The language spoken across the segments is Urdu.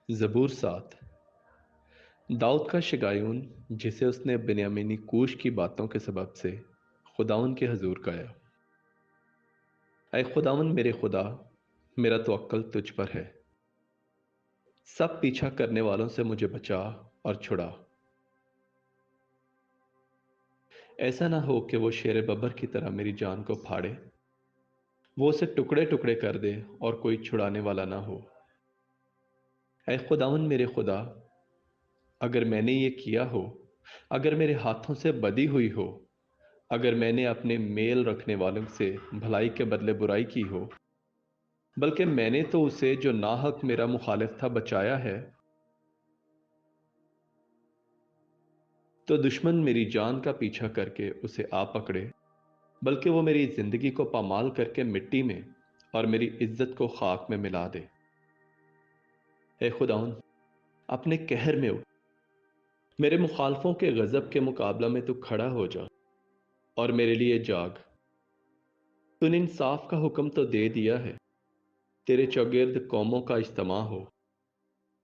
زبور 7۔ داؤد کا شگایون جسے اس نے بنیامینی کوش کی باتوں کے سبب سے خداون کے حضور گایا۔ اے خداون میرے خدا، میرا توکل تجھ پر ہے۔ سب پیچھا کرنے والوں سے مجھے بچا اور چھڑا۔ ایسا نہ ہو کہ وہ شیر ببر کی طرح میری جان کو پھاڑے، وہ اسے ٹکڑے ٹکڑے کر دے اور کوئی چھڑانے والا نہ ہو۔ اے خداون میرے خدا، اگر میں نے یہ کیا ہو، اگر میرے ہاتھوں سے بدی ہوئی ہو، اگر میں نے اپنے میل رکھنے والوں سے بھلائی کے بدلے برائی کی ہو، بلکہ میں نے تو اسے جو ناحق میرا مخالف تھا بچایا ہے، تو دشمن میری جان کا پیچھا کر کے اسے آ پکڑے، بلکہ وہ میری زندگی کو پامال کر کے مٹی میں اور میری عزت کو خاک میں ملا دے۔ اے خداون، اپنے قہر میں اٹھ، میرے مخالفوں کے غضب کے مقابلہ میں تو کھڑا ہو جا اور میرے لیے جاگ۔ تو نے انصاف کا حکم تو دے دیا ہے، تیرے چوگرد قوموں کا اجتماع ہو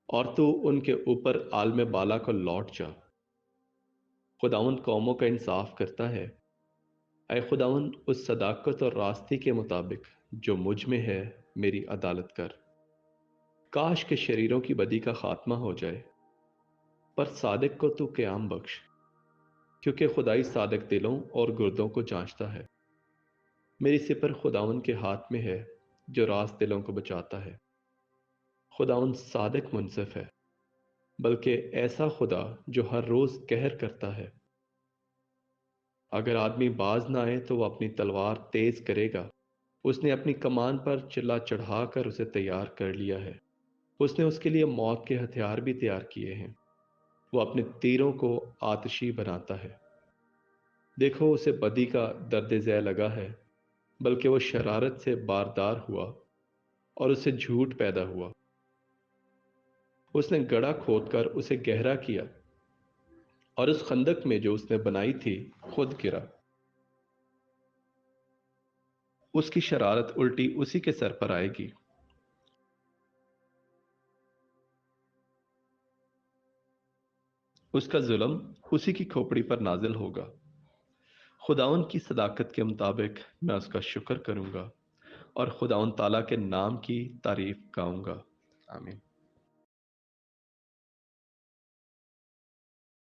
اور تو ان کے اوپر عالم بالا کو لوٹ جا۔ خداون قوموں کا انصاف کرتا ہے۔ اے خداون، اس صداقت اور راستی کے مطابق جو مجھ میں ہے میری عدالت کر۔ کاش کہ شریروں کی بدی کا خاتمہ ہو جائے، پر صادق کو تو قیام بخش، کیونکہ خدائی صادق دلوں اور گردوں کو جانچتا ہے۔ میری سپر خداون کے ہاتھ میں ہے جو راست دلوں کو بچاتا ہے۔ خداون صادق منصف ہے، بلکہ ایسا خدا جو ہر روز قہر کرتا ہے۔ اگر آدمی باز نہ آئے تو وہ اپنی تلوار تیز کرے گا۔ اس نے اپنی کمان پر چلا چڑھا کر اسے تیار کر لیا ہے۔ اس نے اس کے لیے موت کے ہتھیار بھی تیار کیے ہیں۔ وہ اپنے تیروں کو آتشی بناتا ہے۔ دیکھو اسے بدی کا درد ذیل لگا ہے، بلکہ وہ شرارت سے باردار ہوا اور اسے جھوٹ پیدا ہوا۔ اس نے گڑھا کھود کر اسے گہرا کیا اور اس خندق میں جو اس نے بنائی تھی خود گرا۔ اس کی شرارت الٹی اسی کے سر پر آئے گی۔ اس کا ظلم اسی کی کھوپڑی پر نازل ہوگا۔ خداون کی صداقت کے مطابق میں اس کا شکر کروں گا اور خداون تعالیٰ کے نام کی تعریف گاؤں گا۔ آمین۔